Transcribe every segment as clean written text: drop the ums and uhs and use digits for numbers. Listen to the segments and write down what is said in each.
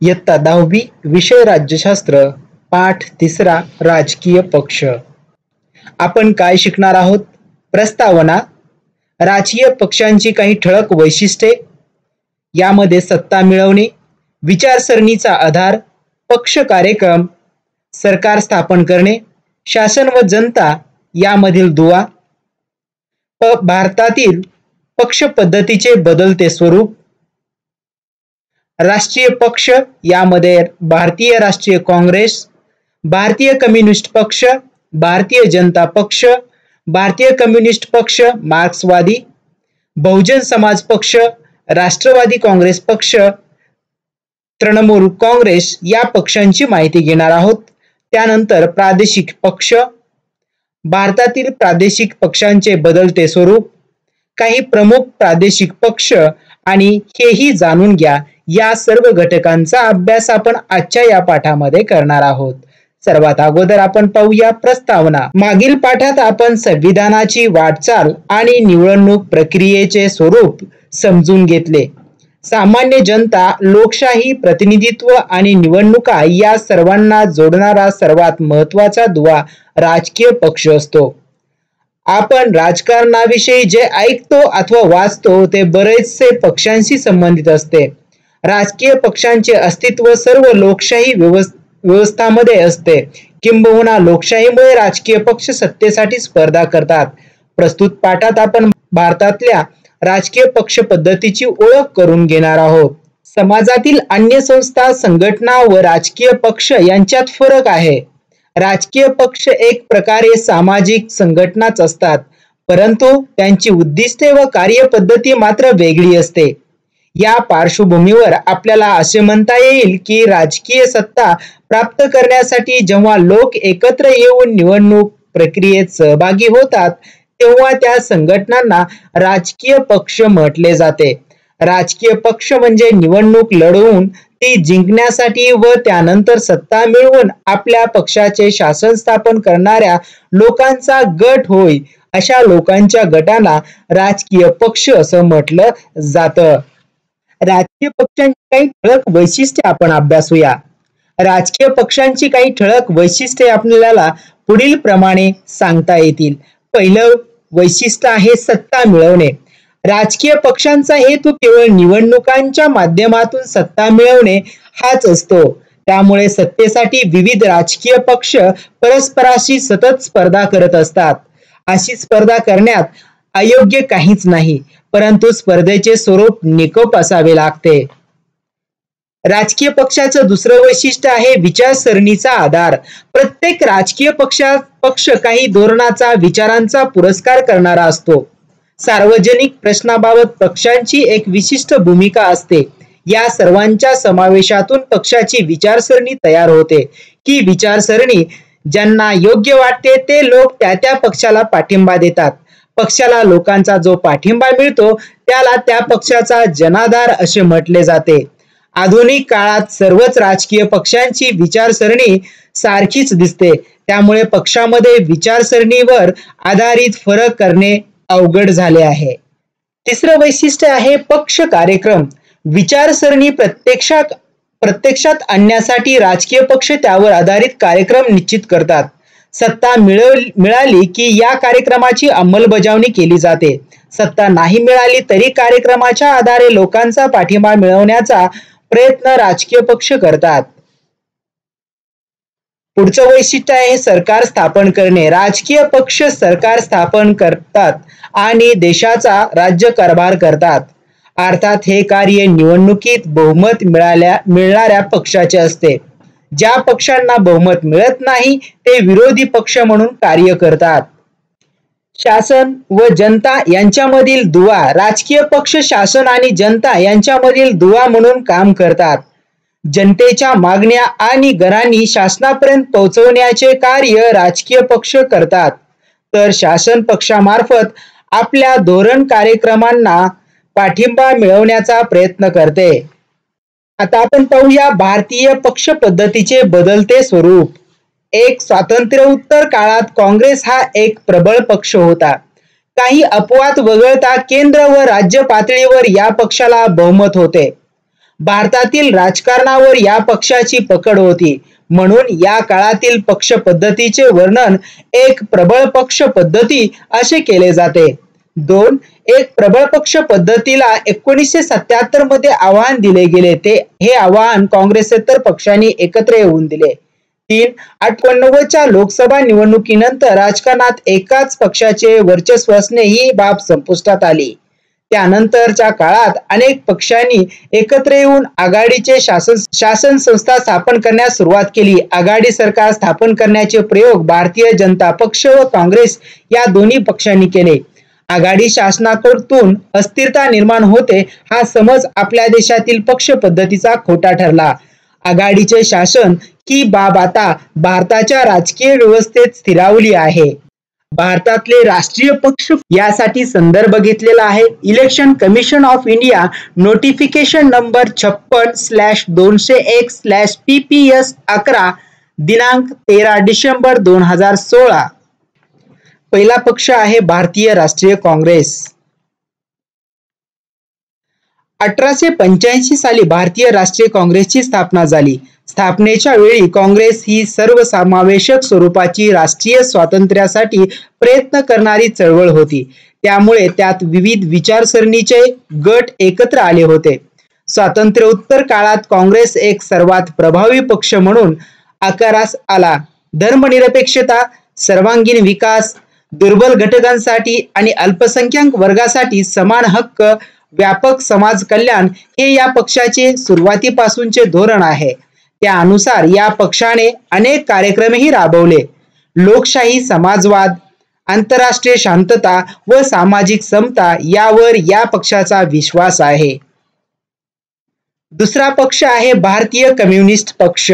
इयत्ता 10वी विषय राज्यशास्त्र पाठ 3 राजकीय पक्ष. आपण काय शिकणार आहोत? प्रस्तावना, राजकीय पक्षांची काही ठळक वैशिष्ट्ये, यामध्ये सत्ता मिळवणे, विचारसरणीचा आधार, पक्ष कार्यक्रम, सरकार स्थापन करणे, शासन व जनता यामधील दुवा, भारतातील पक्ष पद्धतीचे बदलते स्वरूप, राष्ट्रीय पक्ष यामध्ये भारतीय राष्ट्रीय काँग्रेस, भारतीय कम्युनिस्ट पक्ष, भारतीय जनता पक्ष, भारतीय कम्युनिस्ट पक्ष मार्क्सवादी, बहुजन समाज पक्ष, राष्ट्रवादी काँग्रेस पक्ष, तृणमूल काँग्रेस या पक्षांची माहिती घेणार आहोत. त्यानंतर प्रादेशिक पक्ष, भारतातील प्रादेशिक पक्षांचे बदलते स्वरूप, काही प्रमुख प्रादेशिक पक्ष आणि हेही जाणून घ्या. या सर्व घटकांचा अभ्यास आपण आजच्या या पाठामध्ये करणार आहोत. सर्वात अगोदर आपण पाहूया प्रस्तावना. मागील पाठात आपण संविधानाची वाटचाल आणि निवडणूक प्रक्रियेचे स्वरूप समजून घेतले. सामान्य जनता, लोकशाही, प्रतिनिधित्व आणि निवडणुका या सर्वांना जोडणारा सर्वात महत्त्वाचा दुवा राजकीय पक्ष असतो. आपण राजकारणाविषयी जे ऐकतो अथवा वाचतो ते बरेचसे पक्षांशी संबंधित असते. राजकीय पक्षांचे अस्तित्व सर्व लोकशाही व्यवस्थांमध्ये असते. किंबहुना लोकशाहीमुळे राजकीय पक्ष सत्तेसाठी स्पर्धा करतात. प्रस्तुत पाठात आपण भारतातल्या राजकीय पक्ष पद्धतीची ओळख करून घेणार आहोत. समाजातील अन्य संस्था, संघटना व राजकीय पक्ष यांच्यात फरक आहे. राजकीय पक्ष एक प्रकारे सामाजिक संघटनाच असतात, परंतु त्यांची उद्दिष्टे व कार्यपद्धती मात्र वेगळी असते. या पार्श्वभूमीवर आपल्याला असे म्हणता येईल की राजकीय सत्ता प्राप्त करण्यासाठी जेव्हा लोक एकत्र येऊन निवडणूक प्रक्रियेत सहभागी होतात तेव्हा त्या संघटनांना राजकीय पक्ष म्हटले जाते. राजकीय पक्ष म्हणजे निवडणूक लढवून ती जिंकण्यासाठी व त्यानंतर सत्ता मिळवून आपल्या पक्षाचे शासन स्थापन करणाऱ्या लोकांचा गट होय. अशा लोकांच्या गटाला राजकीय पक्ष असं म्हटलं जातं. राजकीय पक्षांची काही ठळक वैशिष्ट्ये आपण अभ्यासूया. राजकीय पक्षांची काही ठळक वैशिष्ट्ये आपल्याला पुढील प्रमाणे सांगता येतील. पहिलं वैशिष्ट्य आहे सत्ता मिळवणे. राजकीय पक्षांचा हेतू केवळ निवडणुकांच्या माध्यमातून सत्ता मिळवणे हाच असतो. त्यामुळे सत्तेसाठी विविध राजकीय पक्ष परस्पराशी सतत स्पर्धा करत असतात. अशी स्पर्धा करण्यात अयोग्य काहीच नाही, परंतु स्पर्धेचे स्वरूप निकोप असावे लागते. राजकीय पक्षाचं दुसरं वैशिष्ट्य आहे विचारसरणीचा आधार. प्रत्येक राजकीय पक्ष काही धोरणाचा, विचारांचा पुरस्कार करणारा असतो. सार्वजनिक प्रश्नाबाबत पक्षांची एक विशिष्ट भूमिका असते. या सर्वांच्या समावेशातून पक्षाची विचारसरणी तयार होते. ही विचारसरणी ज्यांना योग्य वाटते ते लोक त्या पक्षाला पाठिंबा देतात. पक्षाला लोकांचा जो पाठिंबा मिळतो त्याला त्या पक्षाचा जनाधार असे म्हटले जाते. आधुनिक काळात सर्वच राजकीय पक्षांची विचारसरणी सारखीच दिसते. त्यामुळे पक्षामध्ये विचारसरणीवर आधारित फरक करणे अवघड झाले आहे. तिसरं वैशिष्ट्य आहे पक्ष कार्यक्रम. विचारसरणी प्रत्यक्षात आणण्यासाठी राजकीय पक्ष त्यावर आधारित कार्यक्रम निश्चित करतात. सत्ता मिळाली की या कार्यक्रमाची अंमलबजावणी केली जाते. सत्ता नाही मिळाली तरी कार्यक्रमाच्या आधारे लोकांचा पाठिंबा मिळवण्याचा प्रयत्न राजकीय पक्ष करतात. पुढचं वैशिष्ट्य आहे सरकार स्थापन करणे. राजकीय पक्ष सरकार स्थापन करतात आणि देशाचा राज्यकारभार करतात. अर्थात हे कार्य निवडणुकीत बहुमत मिळणाऱ्या पक्षाचे असते. ज्या पक्षांना बहुमत मिळत नाही ते विरोधी पक्ष म्हणून कार्य करतात. शासन व जनता यांच्यामधील दुवा. राजकीय पक्ष शासन आणि जनता यांच्यामधील दुवा म्हणून काम करतात. जनतेच्या मागण्या आणि गरजा शासनापर्यंत पोहोचवण्याचे कार्य राजकीय पक्ष करतात, तर शासन पक्षामार्फत आपल्या धोरण कार्यक्रमांना पाठिंबा मिळवण्याचा प्रयत्न करते. आता आपण पाहूया भारतीय पक्ष पद्धतीचे बदलते स्वरूप. एक स्वातंत्र्योत्तर काळात काँग्रेस हा एक प्रबळ पक्ष होता. काही अपवाद वगळता केंद्र व राज्य पातळीवर या पक्षाला बहुमत होते. भारतातील राजकारणावर या पक्षाची पकड होती, म्हणून या काळातील पक्ष पद्धतीचे वर्णन एक प्रबळ पक्ष पद्धती असे केले जाते. 2. एक प्रबळ पक्ष पद्धतीला 1977 मध्ये आव्हान दिले गेले. हे आव्हान काँग्रेसेतर पक्षांनी एकत्र येऊन दिले. 3. 1998च्या लोकसभा निवडणुकीनंतर राजकारणात एकाच पक्षाचे वर्चस्व असणे ही बाब संपुष्टात आली. त्यानंतरच्या काळात अनेक पक्षांनी एकत्र येऊन आघाडीचे शासन संस्था स्थापन करण्यास सुरुवात केली. आघाडी सरकार स्थापन करण्याचे प्रयोग भारतीय जनता पक्ष व काँग्रेस या दोन्ही पक्षांनी केले. आघाडी शासनाकडून अस्थिरता निर्माण होते हा समज आपल्या देशातील पक्ष पद्धतीचा खोटा ठरला. आघाडीचे शासन ही बाब आता भारताच्या राजकीय व्यवस्थेत स्थिरावली आहे. भारतातले राष्ट्रीय पक्ष यासाठी संदर्भ घेतलेला आहे election commission of India notification number 56/201/PPS-11 दिनांक 13 डिसेंबर 2016. पहिला पक्ष आहे भारतीय राष्ट्रीय काँग्रेस. 1885 साली भारतीय राष्ट्रीय काँग्रेसची स्थापना झाली. स्थापनेच्या वेळी काँग्रेस ही सर्वसमावेशक स्वरूपाची राष्ट्रीय स्वातंत्र्यासाठी प्रयत्न करणारी चळवळ होती. त्यामुळे त्यात विविध विचारसरणीचे गट एकत्र आले होते. स्वातंत्र्योत्तर काळात काँग्रेस एक सर्वात प्रभावी पक्ष म्हणून आकारास आला. धर्मनिरपेक्षता, सर्वांगीण विकास, दुर्बल घटकांसाठी आणि अल्पसंख्याक वर्गासाठी समान हक्क, व्यापक समाज कल्याण हे या पक्षाचे सुरुवातीपासूनचे धोरण आहे. त्यानुसार या पक्षाने अनेक कार्यक्रमही राबवले. लोकशाही, समाजवाद, आंतरराष्ट्रीय शांतता व सामाजिक समता यावर या पक्षाचा विश्वास आहे. दुसरा पक्ष आहे भारतीय कम्युनिस्ट पक्ष.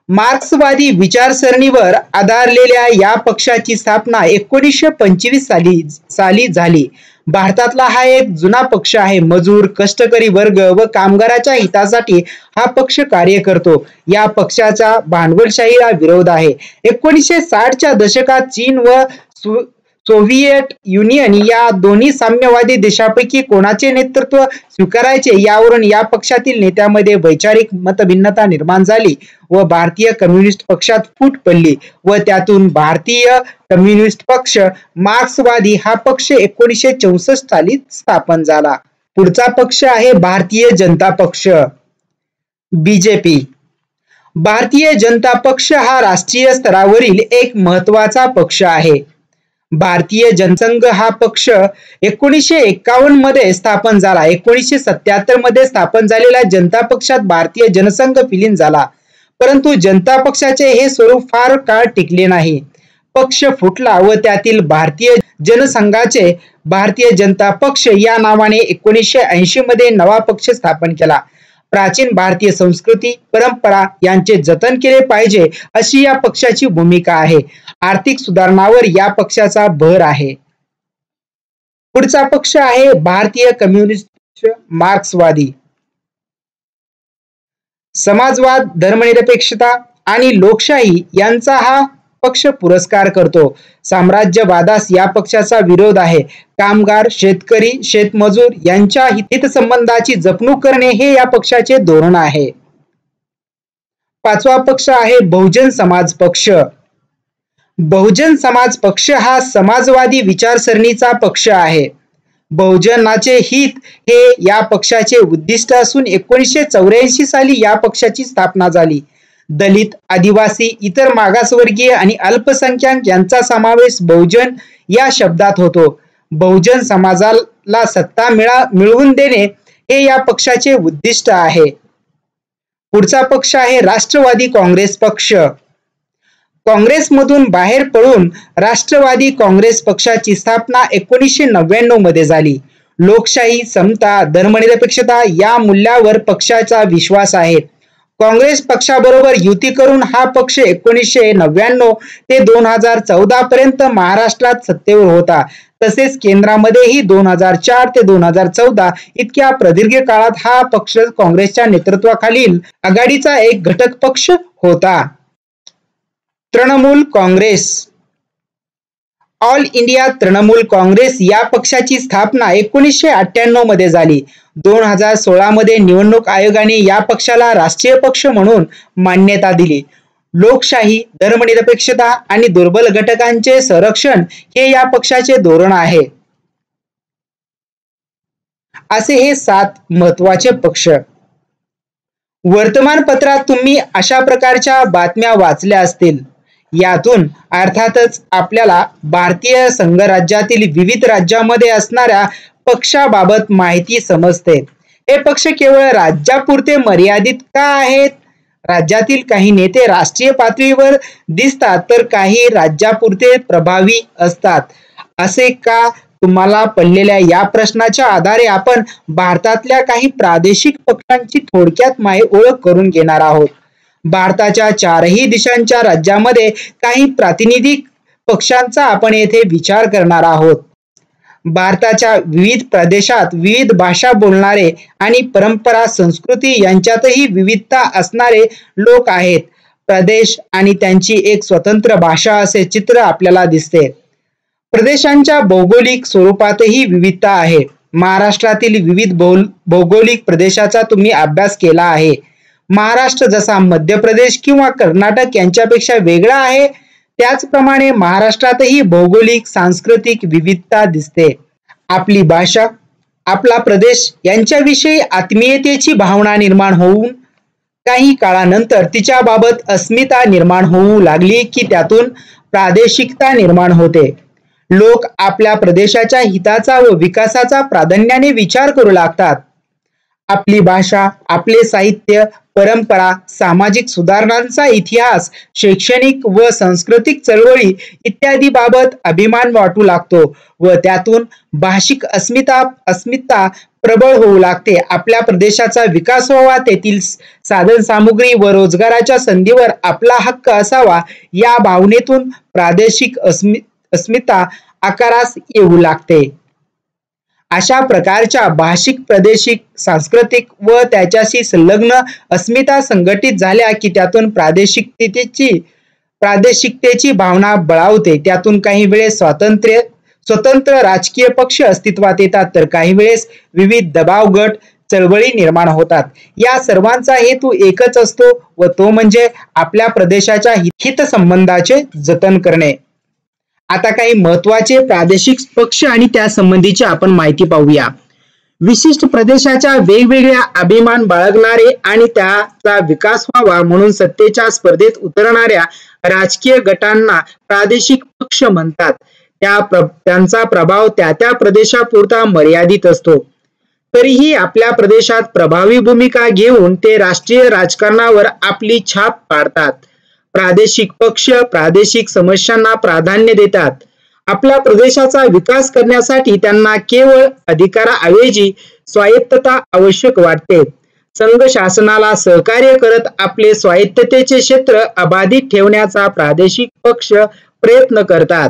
मार्क्सवादी विचारसरणीवर आधारलेल्या या पक्षाची स्थापना 1925 साली झाली. भारतातला हा एक जुना पक्ष आहे. मजूर, कष्टकरी वर्ग व कामगाराच्या हितासाठी हा पक्ष कार्य करतो. या पक्षाचा भांडवलशाहीला विरोध आहे. 1960च्या दशकात चीन व सोव्हिएट युनियन या दोन्ही साम्यवादी देशांपैकी कोणाचे नेतृत्व स्वीकारायचे यावरून या पक्षातील नेत्यांमध्ये वैचारिक मतभिन्नता निर्माण झाली व भारतीय कम्युनिस्ट पक्षात फूट पडली व त्यातून भारतीय कम्युनिस्ट पक्ष मार्क्सवादी हा पक्ष 1964 साली स्थापन झाला. पुढचा पक्ष आहे भारतीय जनता पक्ष, बीजेपी. भारतीय जनता पक्ष हा राष्ट्रीय स्तरावरील एक महत्त्वाचा पक्ष आहे. भारतीय जनसंघ हा पक्ष 1951 मध्ये स्थापन झाला. 1977 मध्ये स्थापन झालेल्या जनता पक्षात भारतीय जनसंघ विलीन झाला. परंतु जनता पक्षाचे हे स्वरूप फार काळ टिकले नाही. पक्ष फुटला व त्यातील भारतीय जनसंघाचे भारतीय जनता पक्ष या नावाने 1980 मध्ये नवा पक्ष स्थापन केला. प्राचीन भारतीय संस्कृती, परंपरा यांचे जतन केले पाहिजे अशी या पक्षाची भूमिका आहे. आर्थिक सुधारणावर या पक्षाचा भर आहे. पुढचा पक्ष आहे भारतीय कम्युनिस्ट पक्ष, मार्क्सवादी. समाजवाद, धर्मनिरपेक्षता आणि लोकशाही यांचा हा पक्ष पुरस्कार करतो. साम्राज्यवादास या पक्षाचा विरोध आहे. कामगार, शेतकरी, शेतमजूर यांच्या हितसंबंधाची जपणूक करणे हे या पक्षाचे धोरण आहे. पाचवा पक्ष आहे बहुजन समाज पक्ष. बहुजन समाज पक्ष हा समाजवादी विचारसरणीचा पक्ष आहे. बहुजनाचे हित हे या पक्षाचे उद्दिष्ट असून 1984 साली या पक्षाची स्थापना झाली. दलित, आदिवासी, इतर मागासवर्गीय आणि अल्पसंख्याक यांचा समावेश बहुजन या शब्दात होतो. बहुजन समाजाला सत्ता मिळवून देणे हे या पक्षाचे उद्दिष्ट आहे. पुढचा पक्ष आहे राष्ट्रवादी काँग्रेस पक्ष. काँग्रेसमधून बाहेर पडून राष्ट्रवादी काँग्रेस पक्षाची स्थापना 1999 मध्ये झाली. लोकशाही, समता, धर्मनिरपेक्षता या मूल्यावर पक्षाचा विश्वास आहे. काँग्रेस पक्षाबरोबर युती करून हा पक्ष 1999 ते 2014 पर्यंत महाराष्ट्रात सत्तेवर होता. तसेच केंद्रामध्येही 2004 ते 2014 इतक्या प्रदीर्घ काळात हा पक्ष काँग्रेसच्या नेतृत्वाखालील आघाडीचा एक घटक पक्ष होता. तृणमूल काँग्रेस. ऑल इंडिया तृणमूल काँग्रेस या पक्षाची स्थापना 1998 मध्ये झाली. 2016 मध्ये निवडणूक आयोगाने या पक्षाला राष्ट्रीय पक्ष म्हणून मान्यता दिली. लोकशाही, धर्मनिरपेक्षता आणि दुर्बल घटकांचे संरक्षण हे या पक्षाचे धोरण आहे. असे हे 7 महत्वाचे पक्ष. वर्तमानपत्रात तुम्ही अशा प्रकारच्या बातम्या वाचल्या असतील. यातून अर्थातच आपल्याला भारतीय संघराज्यातील विविध राज्यांमध्ये असणाऱ्या पक्षाबाबत माहिती समजते. हे पक्ष केवळ राज्यापुरते मर्यादित का आहेत? राज्यातील काही नेते राष्ट्रीय पातळीवर दिसतात तर काही राज्यापुरते प्रभावी असतात. असे का? तुम्हाला पडलेल्या या प्रश्नाच्या आधारे आपण भारतातल्या काही प्रादेशिक पक्षांची थोडक्यात ओळख करून घेणार आहोत. भारताच्या 4ही दिशांच्या राज्यामध्ये काही प्रातिनिधिक पक्षांचा आपण येथे विचार करणार आहोत. भारताच्या विविध प्रदेशात विविध भाषा बोलणारे आणि परंपरा, संस्कृती यांच्यातही विविधता असणारे लोक आहेत. प्रदेश आणि त्यांची एक स्वतंत्र भाषा असे चित्र आपल्याला दिसते. प्रदेशांच्या भौगोलिक स्वरूपातही विविधता आहे. महाराष्ट्रातील विविध भौगोलिक प्रदेशाचा तुम्ही अभ्यास केला आहे. महाराष्ट्र जसा मध्य प्रदेश किंवा कर्नाटक यांच्यापेक्षा वेगळा आहे, त्याचप्रमाणे महाराष्ट्रातही भौगोलिक सांस्कृतिक विविधता दिसते. आपली भाषा, आपला प्रदेश यांच्याविषयी आत्मीयतेची भावना निर्माण होऊन काही काळानंतर तिच्याबाबत अस्मिता निर्माण होऊ लागली की त्यातून प्रादेशिकता निर्माण होते. लोक आपल्या प्रदेशाच्या हिताचा व विकासाचा प्राधान्याने विचार करू लागतात. आपली भाषा, आपले साहित्य, परंपरा, सामाजिक सुधारणांचा इतिहास, शैक्षणिक व सांस्कृतिक चळवळी इत्यादी बाबत अभिमान वाटू लागतो व त्यातून भाषिक अस्मिता प्रबळ होऊ लागते. आपल्या प्रदेशाचा विकास व्हावा, तेथील साधन सामुग्री व रोजगाराच्या संधीवर आपला हक्क असावा, या भावनेतून प्रादेशिक अस्मिता आकारास येऊ लागते. अशा प्रकारच्या भाषिक, प्रादेशिक, सांस्कृतिक व त्याच्याशी संलग्न अस्मिता संघटित झाल्या की त्यातून प्रादेशिकतेची भावना बळावते. त्यातून काही वेळेस स्वतंत्र राजकीय पक्ष अस्तित्वात येतात तर काही वेळेस विविध दबाव गट, चळवळी निर्माण होतात. या सर्वांचा हेतू एकच असतो व तो म्हणजे आपल्या प्रदेशाच्या हितसंबंधाचे जतन करणे. आता काही महत्वाचे प्रादेशिक पक्ष आणि त्या संबंधीची आपण माहिती पाहूया. विशिष्ट प्रदेशाच्या वेगवेगळ्या अभिमान बाळगणारे आणि त्याचा विकास व्हावा म्हणून सत्तेच्या स्पर्धेत उतरणाऱ्या राजकीय गटांना प्रादेशिक पक्ष म्हणतात. त्यांचा प्रभाव त्या प्रदेशापुरता मर्यादित असतो. तरीही आपल्या प्रदेशात प्रभावी भूमिका घेऊन ते राष्ट्रीय राजकारणावर आपली छाप पाडतात. प्रादेशिक पक्ष प्रादेशिक समस्यांना प्राधान्य देतात. आपल्या प्रदेशाचा विकास करण्यासाठी त्यांना केवळ अधिकाराऐवजी स्वायत्तता आवश्यक वाटते. संघ शासनाला सहकार्य करत आपले स्वायत्ततेचे क्षेत्र अबाधित ठेवण्याचा प्रादेशिक पक्ष प्रयत्न करतात.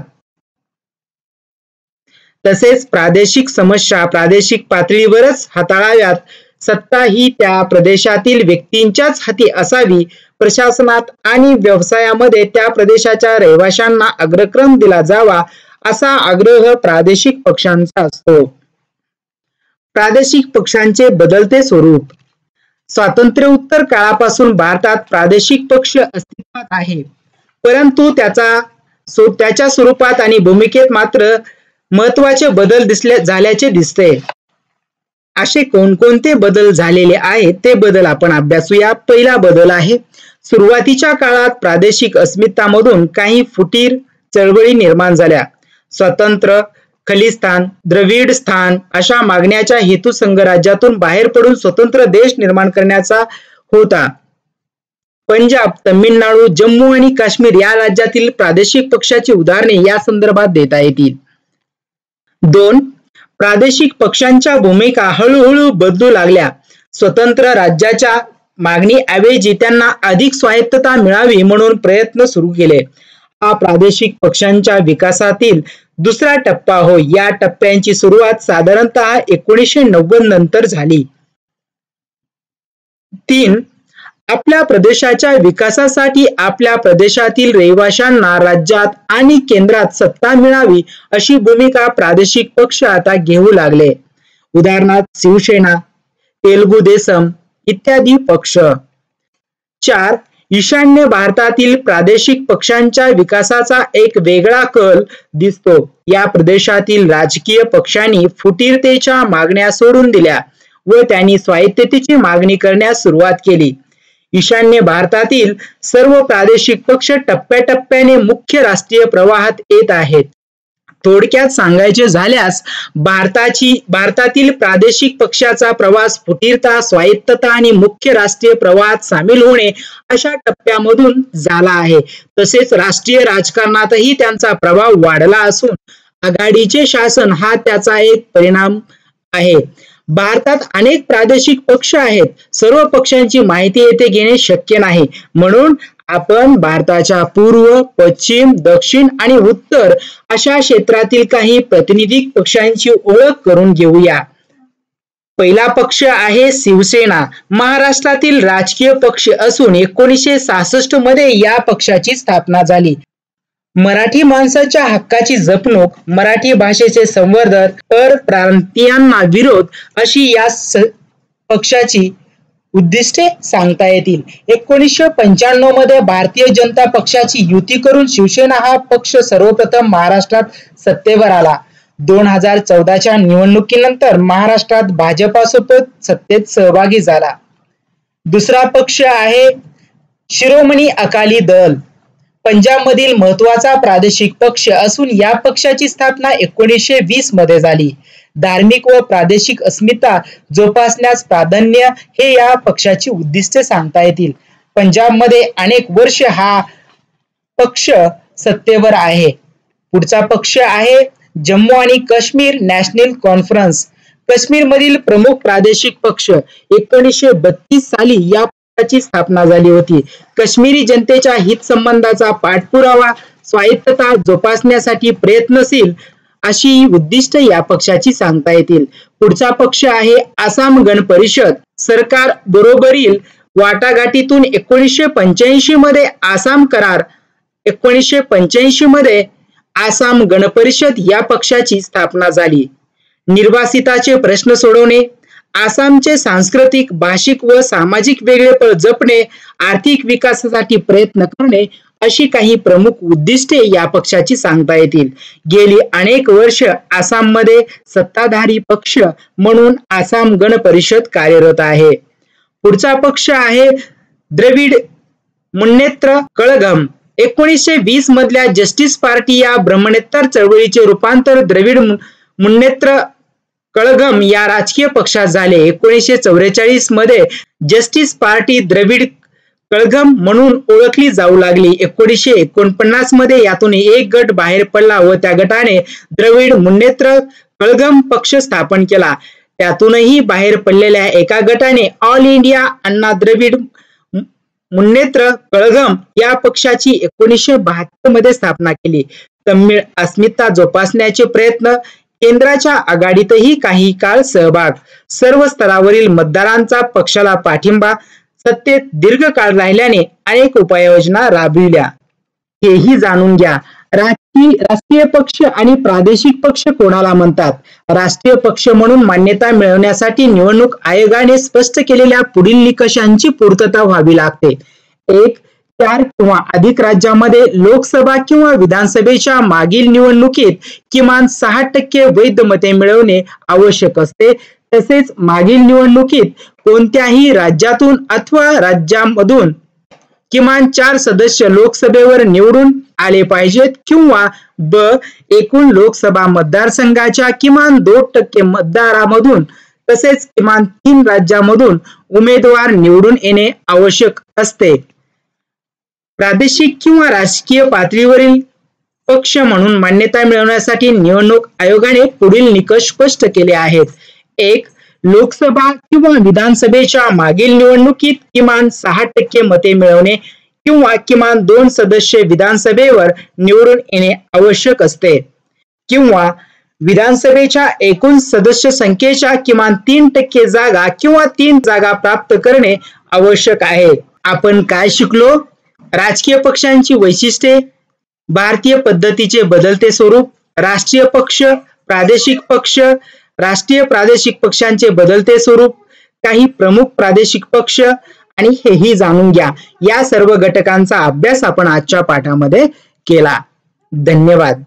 तसेच प्रादेशिक समस्या प्रादेशिक पातळीवरच हाताळाव्यात. सत्ता ही त्या प्रदेशातील व्यक्तींच्याच हाती असावी. प्रशासनात आणि व्यवसायामध्ये त्या प्रदेशाच्या रहिवाशांना अग्रक्रम दिला जावा असा आग्रह प्रादेशिक पक्षांचा असतो. प्रादेशिक पक्षांचे बदलते स्वरूप. स्वातंत्र्योत्तर काळापासून भारतात प्रादेशिक पक्ष अस्तित्वात आहे, परंतु त्याच्या स्वरूपात आणि भूमिकेत मात्र महत्वाचे बदल झाल्याचे दिसते. असे कोणकोणते बदल झालेले आहेत ते बदल आपण अभ्यासूया. पहिला बदल आहे, सुरुवातीच्या काळात प्रादेशिक अस्मितामधून काही फुटीर चळवळी निर्माण झाल्या. स्वतंत्र, खलिस्तान, द्रविड स्थान अशा मागण्याच्या हेतू संघराज्यातून बाहेर पडून स्वतंत्र देश निर्माण करण्याचा होता. पंजाब, तमिळनाडू, जम्मू आणि काश्मीर या राज्यातील प्रादेशिक पक्षाची उदाहरणे या संदर्भात देता येतील. 2. प्रादेशिक पक्षांच्या भूमिका हळूहळू बदलू लागल्या. स्वतंत्र राज्याच्या मागणीऐवजी त्यांना अधिक स्वायत्तता मिळावी म्हणून प्रयत्न सुरू केले. हा प्रादेशिक पक्षांच्या विकासातील दुसरा टप्पा होय. या टप्प्यांची सुरुवात साधारणतः 1990 नंतर झाली. 3. आपल्या प्रदेशाच्या विकासासाठी आपल्या प्रदेशातील रहिवाशांना राज्यात आणि केंद्रात सत्ता मिळावी अशी भूमिका प्रादेशिक पक्ष आता घेऊ लागले. उदाहरणार्थ शिवसेना, तेलुगू देसम इत्यादी पक्ष. 4. ईशान्य भारतातील प्रादेशिक पक्षांच्या विकासाचा एक वेगळा कल दिसतो. या प्रदेशातील राजकीय पक्षांनी फुटीरतेच्या मागण्या सोडून दिल्या व त्यांनी स्वायत्ततेची मागणी करण्यास सुरुवात केली. ईशान्य भारतातील सर्व प्रादेशिक पक्ष टप्प्याटप्प्याने मुख्य राष्ट्रीय प्रवाहात येत आहेत. थोडक्यात सांगायचे झाल्यास भारतातील प्रादेशिक पक्षाचा प्रवास फुटीरता, स्वायत्तता आणि मुख्य राष्ट्रीय प्रवाहात सामील होणे अशा टप्प्यामधून झाला आहे. तसेच राष्ट्रीय राजकारणातही त्यांचा प्रभाव वाढला असून आघाडीचे शासन हा त्याचा एक परिणाम आहे. भारतात अनेक प्रादेशिक पक्ष आहेत. सर्व पक्षांची माहिती येथे घेणे शक्य नाही. म्हणून आपण भारताच्या पूर्व, पश्चिम, दक्षिण आणि उत्तर अशा क्षेत्रातील काही प्रातिनिधिक पक्षांची ओळख करून घेऊया. पहिला पक्ष आहे शिवसेना. महाराष्ट्रातील राजकीय पक्ष असून 1966 मध्ये या पक्षाची स्थापना झाली. मराठी माणसाच्या हक्काची जपणूक, मराठी भाषेचे संवर्धन, परप्रांतीयांना विरोध अशी या पक्षाची उद्दिष्टे सांगता येतील. 1995 मध्ये भारतीय जनता पक्षाची युती करून शिवसेना हा पक्ष सर्वप्रथम महाराष्ट्रात सत्तेवर आला. 2014च्या निवडणुकीनंतर महाराष्ट्रात भाजपासोबत सत्तेत सहभागी झाला. दुसरा पक्ष आहे शिरोमणी अकाली दल. पंजाबमधील महत्वाचा प्रादेशिक पक्ष असून या पक्षाची स्थापना 1920 मध्ये झाली. धार्मिक व प्रादेशिक अस्मिता जोपासण्यास प्राधान्य हे या पक्षाची उद्दिष्टे सांगता येतील. पंजाबमध्ये अनेक वर्ष हा पक्ष सत्तेवर आहे. पुढचा पक्ष आहे जम्मू आणि काश्मीर नॅशनल कॉन्फरन्स. काश्मीरमधील प्रमुख प्रादेशिक पक्ष 1932 साली या पक्षाची स्थापना झाली होती. काश्मीरी जनतेच्या हितसंबंधाचा पाठपुरावा, स्वायत्तता जोपासण्यासाठी प्रयत्नशील अशी उद्दिष्ट या पक्षाची सांगता येतील. पुढचा पक्ष आहे आसाम गण परिषद. सरकार बरोबरील वाटाघाटीतून 1985 मध्ये आसाम करार, 1985 मध्ये आसाम गण परिषद या पक्षाची स्थापना झाली. निर्वासिताचे प्रश्न सोडवणे, आसामचे सांस्कृतिक, भाषिक व सामाजिक वेगळेपण जपणे, आर्थिक विकासासाठी प्रयत्न करणे अशी काही प्रमुख उद्दिष्टे या पक्षाची सांगता येतील. गेली अनेक वर्ष आसाममध्ये सत्ताधारी पक्ष म्हणून आसाम गण परिषद कार्यरत आहे. पुढचा पक्ष आहे द्रविड मुन्नेत्र कळघम. 1920 मधल्या जस्टिस पार्टी या ब्रह्मनेत्र चळवळीचे रूपांतर द्रविड मुन्नेत्र कळघम या राजकीय पक्षात झाले. 1944 मध्ये जस्टिस पार्टी द्रविड कळघम म्हणून ओळखली जाऊ लागली. 1949 मध्ये यातून एक गट बाहेर पडला व त्या गटाने द्रविड मुन्नेत्र कळघम पक्ष स्थापन केला. त्यातूनही बाहेर पडलेल्या एका गटाने ऑल इंडिया अण्णा द्रविड मुन्नेत्र कळघम या पक्षाची 1972 मध्ये स्थापना केली. तमिळ अस्मिता जोपासण्याचे प्रयत्न, केंद्राच्या आघाडीतही काही काळ सहभाग, सर्व स्तरावरील मतदारांचा पक्षाला पाठिंबा, सत्तेत दीर्घकाळ राहिल्याने अनेक उपाययोजना राबविल्या. हेही जाणून घ्या. राष्ट्रीय पक्ष आणि प्रादेशिक पक्ष कोणाला म्हणतात? राष्ट्रीय पक्ष म्हणून मान्यता मिळवण्यासाठी निवडणूक आयोगाने स्पष्ट केलेल्या पुढील निकषांची पूर्तता व्हावी लागते. 1. 4 किंवा अधिक राज्यामध्ये लोकसभा किंवा विधानसभेच्या मागील निवडणुकीत किमान 6% वैध मते मिळवणे आवश्यक असते. तसेच मागील निवडणुकीत कोणत्याही राज्यातून अथवा राज्यामधून किमान 4 सदस्य लोकसभेवर निवडून आले पाहिजेत किंवा ब. एकूण लोकसभा मतदारसंघाच्या किमान 2% मतदारामधून तसेच किमान 3 राज्यामधून उमेदवार निवडून येणे आवश्यक असते. प्रादेशिक किंवा राजकीय पातळीवरील पक्ष म्हणून मान्यता मिळवण्यासाठी निवडणूक आयोगाने पुढील निकष स्पष्ट केले आहेत. 1. लोकसभा किंवा विधानसभेच्या मागील निवडणुकीत किमान 6% मते मिळवणे किंवा किमान 2 सदस्य विधानसभेवर निवडून येणे आवश्यक असते किंवा विधानसभेच्या एकूण सदस्य संख्येच्या किमान 3% जागा किंवा 3 जागा प्राप्त करणे आवश्यक आहे. आपण काय शिकलो? राजकीय पक्षांची वैशिष्ट्ये, भारतीय पद्धतीचे बदलते स्वरूप, राष्ट्रीय पक्ष, प्रादेशिक पक्ष, राष्ट्रीय प्रादेशिक पक्षांचे बदलते स्वरूप, काही प्रमुख प्रादेशिक पक्ष आणि हेही जाणून घ्या. या सर्व घटकांचा अभ्यास आपण आजच्या पाठामध्ये केला. धन्यवाद.